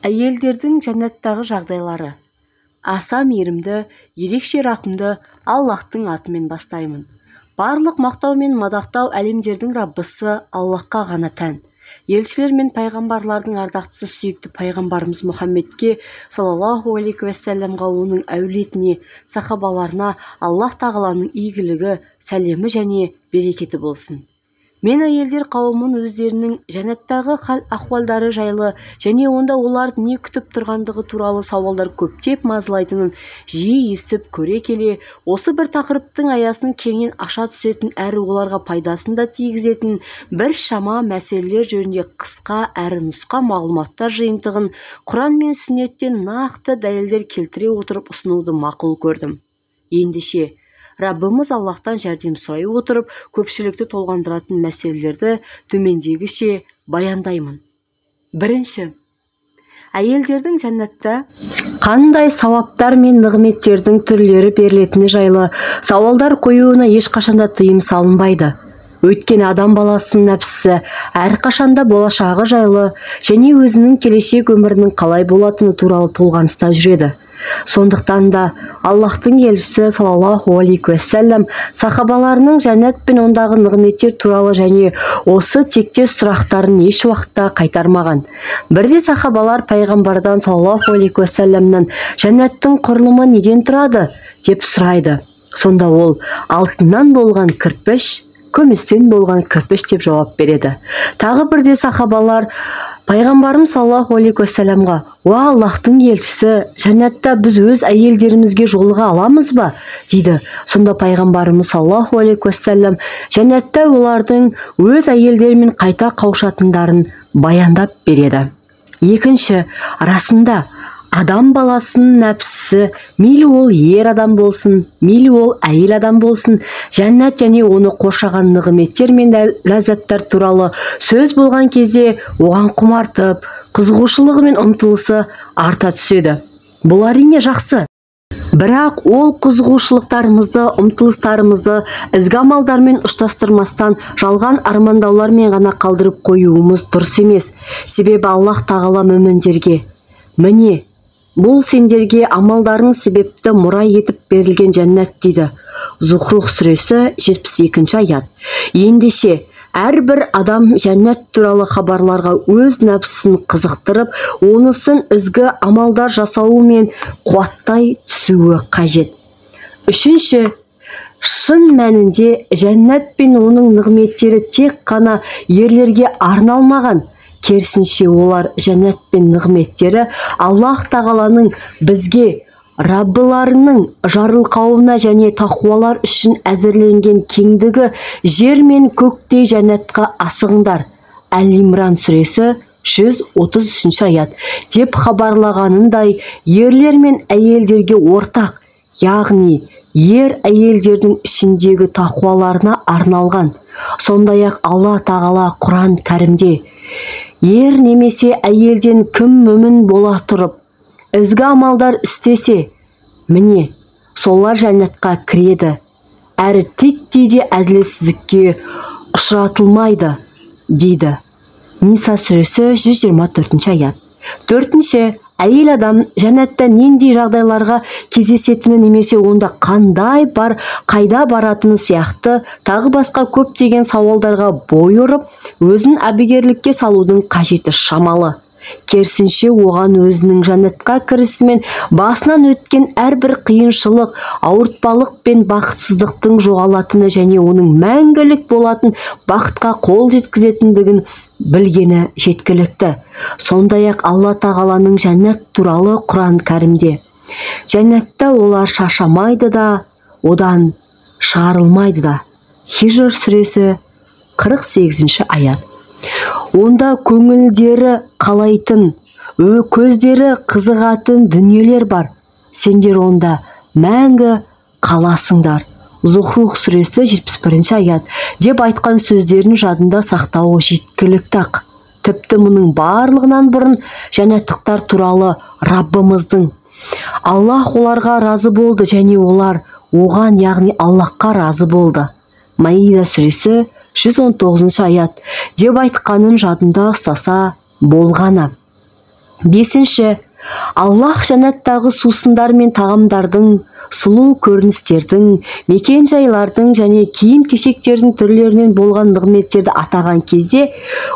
Әйелдердің жәннаттағы жағдайлары. Аса мейірімді, ерекше рақымды Аллахтың атымен бастаймын. Барлық мақтау мен мадақтау әлемдердің Раббысы Аллахқа ғана тән. Елшілер мен пайғамбарлардың ардақтысы сүйікті пайғамбарымыз Мұхаммедке саллаллаху алейхи уассаламға, оның әулетіне, сахабаларына Аллах тағаланың игілігі, сәлемі және берекеті болсын. Мен әйелдер қауымын өздерінің жәннаттағы хал-ахуалдары жайлы және онда оларды не күтіп тұрғандығы туралы сауалдар көптеп мазалайтынын жиі естіп көре келе, осы бір тақырыптың аясын кеңінен аша түсетін әрі оларға пайдасын да тигізетін бір шама мәселелер жөнінде қысқа әрі нұсқа мағлұматтар жиынтығын Құран мен сүннеттен нақты дәлелдер келтіре отырып ұсынуды мақұл көрдім. Ендеше Раббымыз Аллахтан жәрдем сұрай отырып, көпшілікті толғандыратын мәселелерді төмендегіше баяндаймын. Бірінші, әйелдердің жәннатта қандай сауаптар мен нығметтердің түрлері берілетіні жайлы сауалдар қоюына ешқашанда тыйым салынбайды. Өйткені адам баласының нәпсісі әрқашанда болашағы жайлы және өзінің келешек өмірінің қалай болатыны туралы толғаныста жүреді. Сондықтан да Аллахтың елшісі саллаллаху алейхи уассалам сахабаларының жәннат пен ондағы нығметтер туралы және осы тектес сұрақтарын еш уақытта қайтармаған. Бірде сахабалар пайғамбардан саллаллаху алейхи уассаламнан жәннаттың құрылымы неден тұрады деп сұрайды. Сонда ол алтыннан болған кірпіш, күмістен болған кірпіш деп жауап береді. Тағы бірде сахабалар пайғамбарым саллаллаху алейхи уассаламға: "Уа Аллахтың елшісі, жәннатта біз өз әйелдерімізге жолыға аламыз ба?" дейді. Сонда пайғамбарымыз саллаллаху алейхи уассалам жәннатта олардың өз әйелдерімен қайта қауышатындарын баяндап береді. Екінші, расында адам баласының нәпсісі, мейлі ол ер адам болсын, мейлі ол әйел адам болсын, жәннат және оны қоршаған нығметтер мен ләззаттар туралы сөз болған кезде оған құмартып, қызығушылығы мен ұмтылысы арта түседі. Бұл әрине жақсы. Бірақ ол қызығушылықтарымызды, ұмтылыстарымызды ізгі амалдармен ұштастырмастан жалған армандаулармен ғана қалдырып қоюымыз дұрыс емес. Себебі Аллах тағала мүміндерге: "Міне, бұл сендерге амалдарың себепті мұра етіп берілген жәннат" дейді. Зухрух сүресі 72 аят. Ендеше әрбір адам жәннат туралы хабарларға өз нәпсісін қызықтырып, онысын ізгі амалдар жасауы мен қуаттай түсуі қажет. Үшінші, шын мәнінде жәннат пен оның нығметтері тек қана ерлерге арналмаған. Керісінше олар жәннат пен нығметтері Аллах тағаланың бізге, Раббыларының жарылқауына және тақуалар үшін әзірленген кеңдігі жер мен көктей жәннатқа асығыңдар. Әл-Имран сүресі 133 аят деп хабарлағанындай, ерлер мен әйелдерге ортақ, яғни ер әйелдердің ішіндегі тақуаларына арналған. Сондай-ақ Алла тағала Құран кәрімде: "Ер немесе әйелден кім мүмін бола тұрып, ізгі амалдар істесе, міне, солар жәннатқа кіреді, әрі титтей де әділетсіздікке ұшыратылмайды" дейді. Ниса сүресі 124 аят. Төртінші, әйел адам жәннатта нендей жағдайларға кездесетіні немесе онда қандай бар, қайда баратыны сияқты тағы басқа көптеген сауалдарға бой ұрып, өзін әбігерлікке салудың қажеті шамалы. Керісінше оған өзінің жәннатқа кірісімен басынан өткен әрбір қиыншылық, ауыртпалық пен бақытсыздықтың жоғалатыны және оның мәңгілік болатын бақытқа қол жеткізетіндігін білгені жеткілікті. Сондай-ақ Алла тағаланың жәннат туралы Құран кәрімде: "Жәннатта олар шаршамайды да, одан шығарылмайды да." Хижр сүресі 48 аят. Онда көңілдері қалайтын, көздері қызығатын дүниелер бар. Сендер онда мәңгі қаласыңдар. Зухрух сүресі 71 аят деп айтқан сөздерін жадында сақтауы жеткілікті. Тіпті мұның барлығынан бұрын жәннаттықтар туралы Раббымыздың: "Аллах оларға разы болды және олар оған, яғни Аллахқа разы болды" Маида сүресі 119 аят деп айтқанын жадында ұстаса болғаны. Бесінші, Аллах жәннаттағы сусындар мен тағамдардың, сұлу көріністердің, мекен жайлардың және киім-кешектердің түрлерінен болған нығметтерді атаған кезде,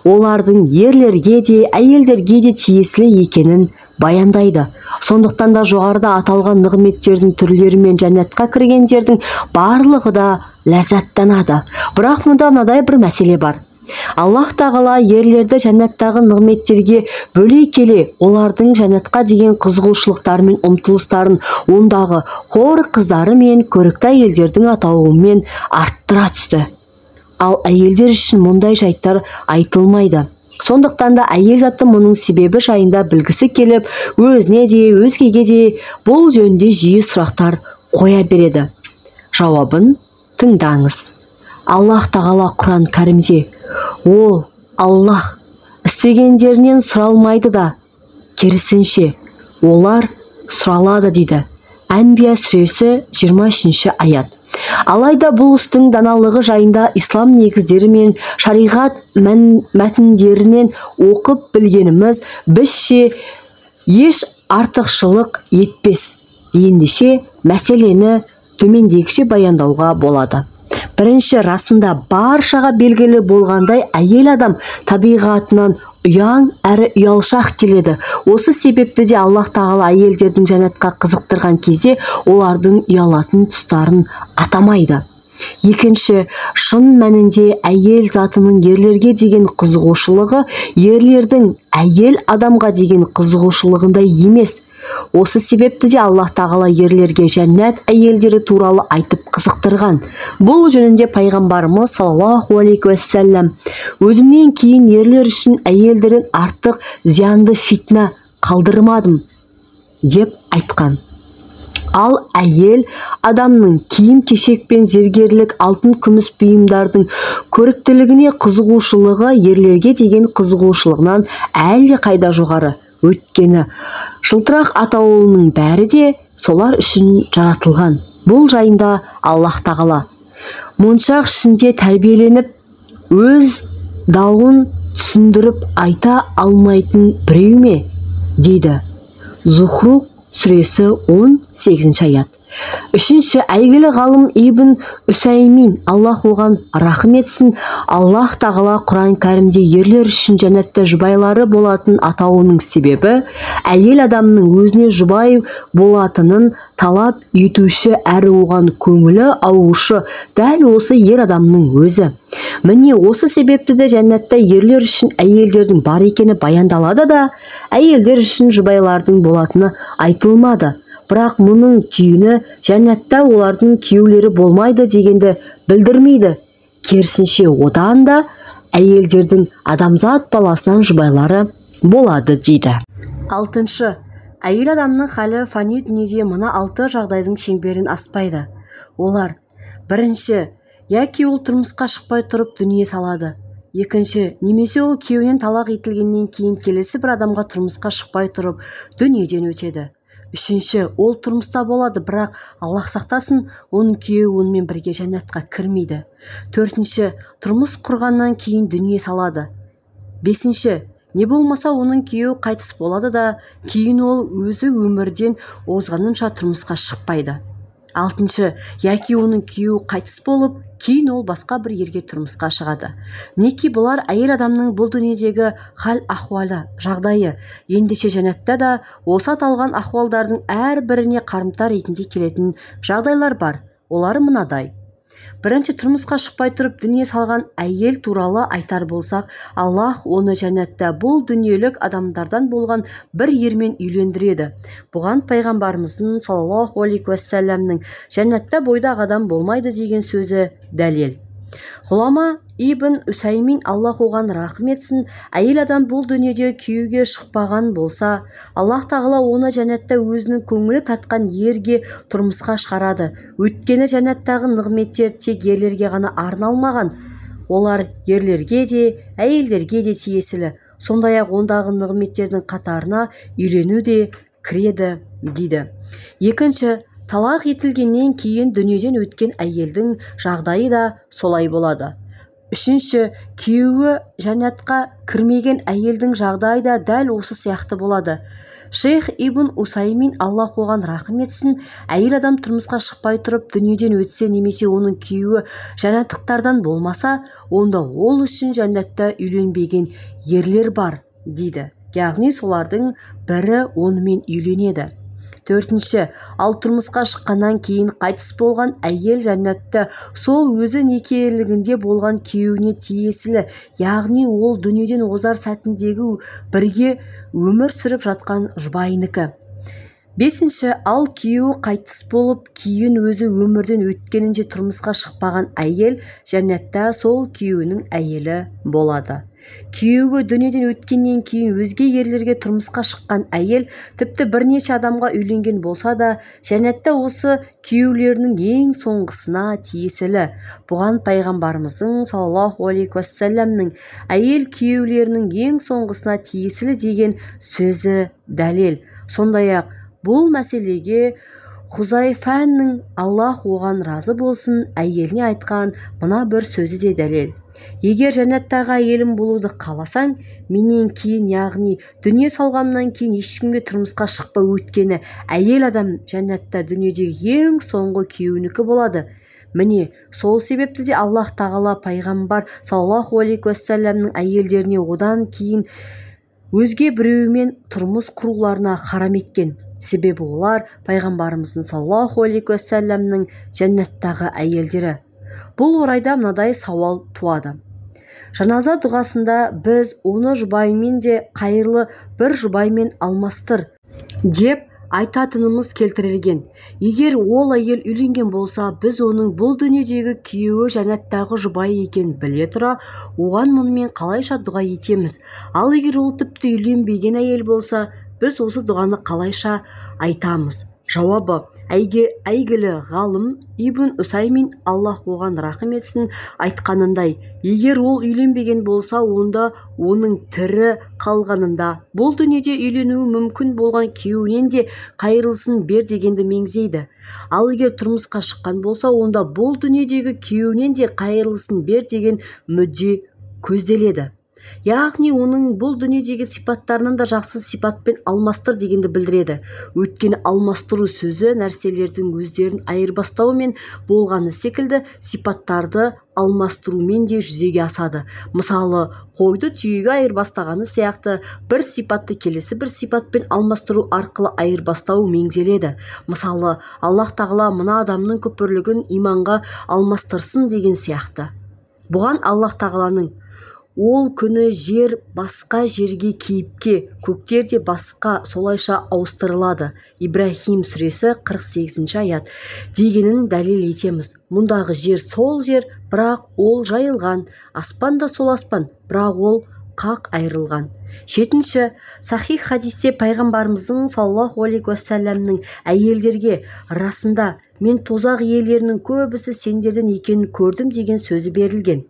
олардың ерлерге де, әйелдерге де тиесілі екенін баяндайды. Сондықтан да жоғарыда аталған нығметтердің түрлері мен жәннатқа кіргендердің барлығы да ләззаттанады. Бірақ мұнда мынадай бір мәселе бар. Аллах тағала ерлерді жәннаттағы нығметтерге бөле келе, олардың жәннатқа деген қызығушылықтары мен ұмтылыстарын ондағы хор қыздары мен көрікті әйелдердің атауымен арттыра түсті. Ал әйелдер үшін мұндай жайттар айтылмайды. Сондықтан да әйел заты мұның себебі жайында білгісі келіп, өзіне де, өзгеге де бұл жөнінде жиі сұрақтар қоя береді. Жауабын тыңдаңыз. Аллах тағала Құран кәрімде: ол, Аллах, істегендерінен сұралмайды да, керісінше, олар сұралады дейді. Әнбия сүресі 23 аят. Алайда бұл істің даналығы жайында ислам негіздері мен шариғат мәтіндерінен оқып білгеніміз бізше еш артықшылық етпес. Ендеше мәселені төмендегіше баяндауға болады. Бірінші, расында баршаға белгілі болғандай, әйел адам табиғатынан ұяң әрі ұялшақ келеді. Осы себепті де Аллах тағала әйелдердің жәннатқа қызықтырған кезде олардың ұялатын тұстарын атамайды. Екінші, шын мәнінде әйел затының ерлерге деген қызығушылығы ерлердің әйел адамға деген қызығушылығындай емес. Осы себепті де Аллах тағала ерлерге жәннат әйелдері туралы айтып қызықтырған. Бұл жөнінде пайғамбарымыз саллаллаху алейхи уассалам: өзімнен кейін ерлер үшін әйелдерден артық зиянды фитна қалдырмадым деп айтқан. Ал әйел адамның киім-кешек пен зергерлік, алтын күміс бұйымдардың көріктілігіне қызығушылығы ерлерге деген қызығушылығынан әлде қайда жоғары. Өйткені жылтырақ атаулының бәрі де солар үшін жаратылған. Бұл жайында Аллах тағала: моншақ ішінде тәрбиеленіп, өз дауын түсіндіріп айта алмайтын біреу ме дейді. Зухрух сүресі 18 аят. Үшінші, әйгілі ғалым Ибн Усаймин, Аллах оған рахым етсін, Аллах тағала Құран кәрімде ерлер үшін жәннатта жұбайлары болатын атауының себебі әйел адамның өзіне жұбай болатынын талап етуші әрі оған көңілі ауышы дәл осы ер адамның өзі. Міне осы себепті де жәннатта ерлер үшін әйелдердің бар екені баяндалады да, әйелдер үшін жұбайлардың болатыны айтылмады. Бірақ мұның түйіні жәннатта олардың күйеулері болмайды дегенді білдірмейді. Керісінше одан да әйелдердің адамзат баласынан жұбайлары болады дейді. Алтыншы, әйел адамның халі фани дүниеде мына 6 жағдайдың шеңберін аспайды. Олар: бірінші, яки ол тұрмысқа шықпай тұрып дүние салады. Екінші, немесе ол күйеуінен талақ етілгеннен кейін келесі бір адамға тұрмысқа шықпай тұрып дүниеден өтеді. Үшінші, ол тұрмыста болады, бірақ Аллах сақтасын, оның күйеуі онымен бірге жәннатқа кірмейді. Төртінші, тұрмыс құрғаннан кейін дүние салады. Бесінші, не болмаса оның күйеуі қайтыс болады да, кейін ол өзі өмірден озғанынша тұрмысқа шықпайды. Алтыншы, яки оның күйеуі қайтыс болып, кейін ол басқа бір ерге тұрмысқа шығады. Неки бұлар әйел адамның бұл дүниедегі хал ахуалы, жағдайы. Ендеше жәннатта да осы аталған ахуалдардың әр біріне қарымта ретінде келетін жағдайлар бар. Олар мынадай: бірінші, тұрмысқа шықпай тұрып дүние салған әйел туралы айтар болсақ, Аллах оны жәннатта бұл дүниелік адамдардан болған бір ермен үйлендіреді. Бұған пайғамбарымыздың саллаллаху алейхи уассаламның жәннатта бойдақ адам болмайды деген сөзі дәлел. Ғұлама Ибн Усаймин, Аллах оған рахым етсін, әйел адам бұл дүниеде күйеуге шықпаған болса, Аллах тағала оны жәннатта өзінің көңілі тартқан ерге тұрмысқа шығарады. Өйткені жәннаттағы нығметтер тек ерлерге ғана арналмаған. Олар ерлерге де, әйелдерге де тиесілі. Сондай-ақ ондағы нығметтердің қатарына үйлену де кіреді дейді. Екінші, талақ етілгеннен кейін дүниеден өткен әйелдің жағдайы да солай болады. Үшінші, күйеуі жәннатқа кірмеген әйелдің жағдайы да дәл осы сияқты болады. Шейх Ибн Усаймин, Аллах оған рахым етсін, әйел адам тұрмысқа шықпай тұрып дүниеден өтсе немесе оның күйеуі жәннаттықтардан болмаса, онда ол үшін жәннатта үйленбеген ерлер бар дейді. Яғни солардың бірі онымен үйленеді. Төртінші, ал тұрмысқа шыққаннан кейін қайтыс болған әйел жәннатта сол өзі некелігінде болған күйеуіне тиесілі, яғни ол дүниеден озар сәтіндегі бірге өмір сүріп жатқан жұбайынікі. Бесінші, ал күйеуі қайтыс болып, кейін өзі өмірден өткенінше тұрмысқа шықпаған әйел жәннатта сол күйеуінің әйелі болады. Күйеуі дүниеден өткеннен кейін өзге ерлерге тұрмысқа шыққан әйел тіпті бірнеше адамға үйленген болса да, жәннатта осы күйеулерінің ең соңғысына тиесілі. Бұған пайғамбарымыздың саллаллаху алейхи уассаламның әйел күйеулерінің ең соңғысына тиесілі деген сөзі дәлел. Сондай-ақ бұл мәселеге Хузайфаның, Аллах оған разы болсын, әйеліне айтқан мына бір сөзі де дәлел. Егер жәннаттағы әйелім болуды қаласаң, менен кейін, яғни дүние салғаннан кейін ешкімге тұрмысқа шықпай өткені әйел адам жәннатта дүниедегі ең соңғы күйеуінікі болады. Міне, сол себепті де Аллах тағала пайғамбар саллаллаху алейхи уассаламның әйелдеріне одан кейін өзге біреумен тұрмыс құруларына харам еткен. Себебі олар пайғамбарымыздың саллаллаху алейхи уассаламның жәннаттағы әйелдері. Бұл орайда мынадай сауал туады. Жаназа дұғасында біз оны жұбайымен де қайырлы бір жұбаймен алмастыр деп айтатынымыз келтірілген. Егер ол әйел үйленген болса, біз оның бұл дүниедегі күйеуі жәннаттағы жұбайы екен біле тұра, оған мұнымен қалайша дұға етеміз. Ал егер ол тіпті үйленбеген әйел болса, біз осы дұғаны қалайша айтамыз? Жауабы, әйгілі ғалым Ибн Усаймин, Аллах оған рахым етсін, айтқанындай, егер ол үйленбеген болса, онда оның тірі қалғанында бұл дүниеде үйленуі мүмкін болған күйеуінен де қайырлысын бер дегенді меңзейді. Ал егер тұрмысқа шыққан болса, онда бұл дүниедегі күйеуінен де қайырлысын бер деген мүдде көзделеді. Яғни оның бұл дүниедегі сипаттарынан да жақсы сипатпен алмастыр дегенді білдіреді. Өйткені алмастыру сөзі нәрселердің өздерін айырбастаумен болғаны секілді сипаттарды алмастырумен де жүзеге асады. Мысалы, қойды түйеге айырбастағаны сияқты бір сипатты келесі бір сипатпен алмастыру арқылы айырбастау меңзеледі. Мысалы, Аллах тағала мына адамның күпірлігін иманға алмастырсын деген сияқты. Бұған Аллах тағаланың ол күні жер басқа жерге кейіпке, көктер де басқа солайша ауыстырылады. Ибрахим сүресі 48 аят дегенін дәлел етеміз. Мұндағы жер сол жер, бірақ ол жайылған, аспан да сол аспан, бірақ ол қақ айырылған. Жетінші, сахих хадисте пайғамбарымыздың саллаллаху алейхи уассаламның әйелдерге расында мен тозақ иелерінің көбісі сендерден екенін көрдім деген сөзі берілген.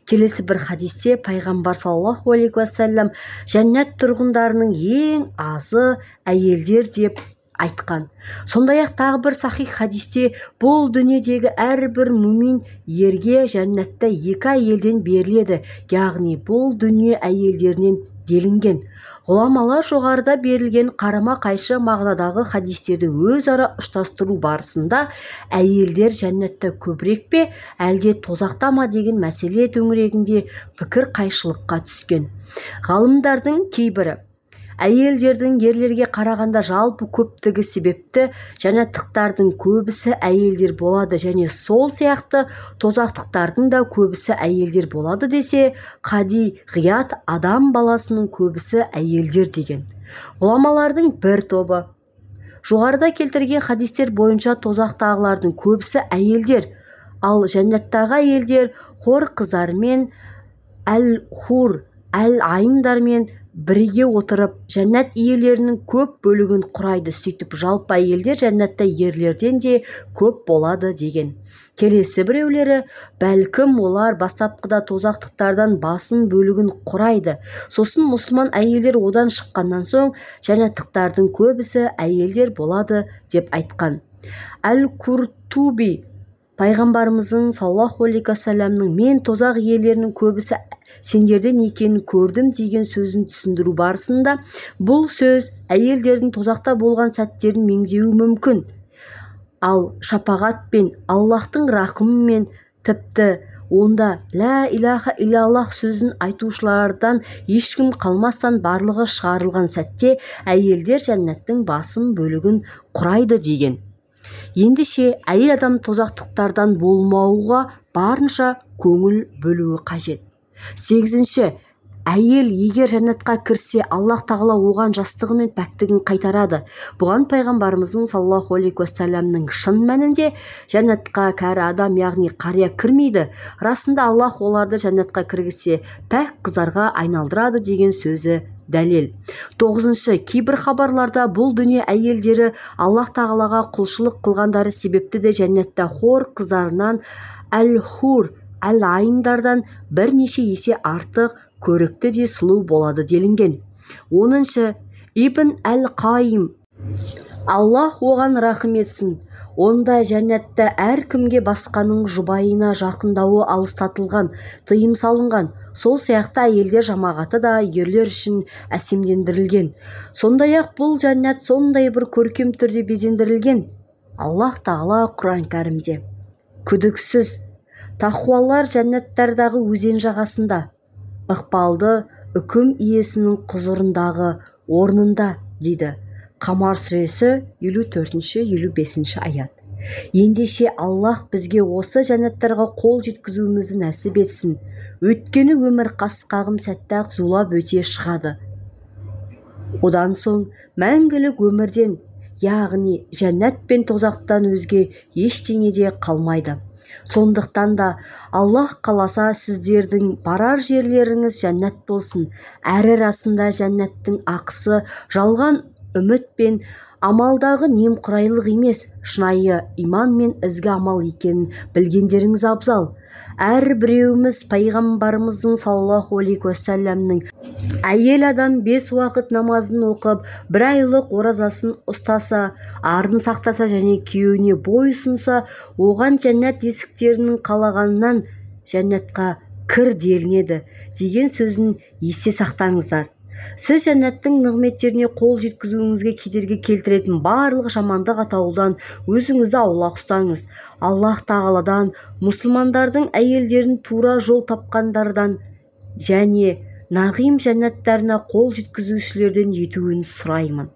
Келесі бір хадисте пайғамбар саллаллаху алейхи уассалам жәннат тұрғындарының ең азы әйелдер деп айтқан. Сондай-ақ тағы бір сахих хадисте бұл дүниедегі әрбір мүмин ерге жәннатта 2 әйелден беріледі, яғни бұл дүние әйелдерінен делінген. Ғұламалар жоғарыда берілген қарама-қайшы мағынадағы хадистерді өзара ұштастыру барысында әйелдер жәннатта көбірек пе, әлде тозақта ма деген мәселе төңірегінде пікір қайшылыққа түскен. Ғалымдардың кейбірі әйелдердің ерлерге қарағанда жалпы көптігі себепті жәннаттықтардың көбісі әйелдер болады және сол сияқты тозақтықтардың да көбісі әйелдер болады десе, қади ғият адам баласының көбісі әйелдер деген. Ғұламалардың бір тобы жоғарыда келтірген хадистер бойынша тозақтағылардың көбісі әйелдер, ал жәннаттағы әйелдер хор қыздармен, әл-хур, әл-айындармен бірге отырып, жәннат иелерінің көп бөлігін құрайды. Сөйтіп, жалпы әйелдер жәннатта ерлерден де көп болады деген. Келесі біреулері, бәлкім олар бастапқыда тозақтықтардан басын бөлігін құрайды. Сосын мұсылман әйелдер одан шыққаннан соң жәннаттықтардың көбісі әйелдер болады деп айтқан. Әл-Куртуби Пайғамбарымыздың саллаллаху алейхи уассаламның мен тозақ иелерінің көбісі сендерден екенін көрдім деген сөзін түсіндіру барысында бұл сөз әйелдердің тозақта болған сәттерін меңзеуі мүмкін. Ал шапағат пен Аллахтың рақымымен тіпті онда «Ла илаха иллаллах» сөзін айтушылардан ешкім қалмастан барлығы шығарылған сәтте әйелдер жәннаттың басым бөлігін құрайды деген. Ендеше әйел адам тозақтықтардан болмауға барынша көңіл бөлуі қажет. 8. Әйел егер жәннатқа кірсе, Аллах тағала оған жастығы мен пәктігін қайтарады. Бұған пайғамбарымыздың саллаллаху алейхи уассаламның шын мәнінде жәннатқа кәрі адам, яғни қария кірмейді. Расында Аллах оларды жәннатқа кіргізсе, пәк қыздарға айналдырады деген сөзі дәлел. 9. Кейбір хабарларда бұл дүние әйелдері Аллах тағалаға құлшылық қылғандары себепті де жәннатта хор қыздарынан әл-хур, әл-айндардан бірнеше есе артық көрікті де сұлу болады делінген. 10. Ибн әл-Қайым, Аллах оған рахым етсін, онда жәннатта әркімге басқаның жұбайына жақындауы алыстатылған, тыйым салынған. Сол сияқты әйелдер жамағаты да ерлер үшін әсемдендірілген. Сондай-ақ бұл жәннат сондай бір көркем түрде безендірілген. Аллах тағала Құран кәрімде: күдіксіз тақуалар жәннаттардағы өзен жағасында, ықпалды үкім иесінің құзырындағы орнында дейді. Қамар сүресі 54-55 аят. Ендеше Аллах бізге осы жәннаттарға қол жеткізуімізді нәсіп етсін. Өткені өмір қас-қағым сәтті-ақ зулап өте шығады. Одан соң мәңгілік өмірден, яғни жәннат пен тозақтан өзге ештеңе де қалмайды. Сондықтан да Аллах қаласа сіздердің барар жерлеріңіз жәннат болсын. Әрі расында жәннаттың ақысы жалған үміт пен амалдағы немқұрайлық емес, шынайы иман мен ізгі амал екенін білгендеріңіз абзал. Әр біреуіміз пайғамбарымыздың саллаллаху алейхи уассаламның әйел адам 5 уақыт намазын оқып, 1 айлық оразасын ұстаса, арын сақтаса және күйеуіне бой ұсынса, оған жәннат есіктерінің қалағаннан жәннатқа кір делінеді деген сөзін есте сақтаңыздар. Сіз жәннаттың нығметтеріне қол жеткізуіңізге кедергі келтіретін барлық жамандық атаулыдан өзіңізді аулақ ұстаңыз. Аллах тағаладан мұсылмандардың әйелдерін тура жол тапқандардан және нағим жәннаттарына қол жеткізушілерден етуін сұраймын.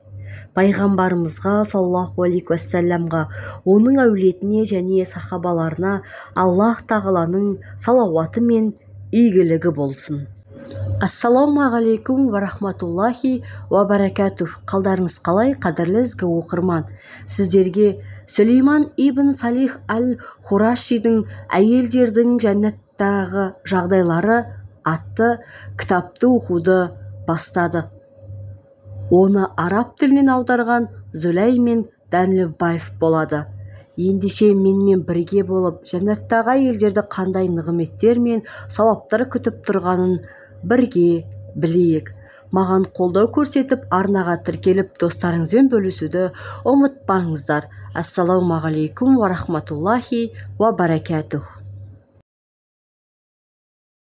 Пайғамбарымызға саллаллаху алейхи уассаламға, оның әулетіне және сахабаларына Аллах тағаланың салауаты мен игілігі болсын. Ассалаумағалейкум ва рахматуллахи ва баракатух. Қалдарыңыз қалай, қадірлі ізгі оқырман? Сіздерге Сүлейман ибн Салих әл-Хурашидің әйелдердің жәннаттағы жағдайлары атты кітапты оқуды бастадық. Оны араб тілінен аударған Зүлеймен Дәнлібаев болады. Ендеше менімен бірге болып, жәннаттағы әйелдерді қандай нығметтер мен сауаптар күтіп тұрғанын бірге білейік. Маған қолдау көрсетіп, арнаға тіркеліп, достарыңызбен бөлісуді ұмытпаңыздар. Ассалаумағалейкум ва рахматуллахи ва баракатух.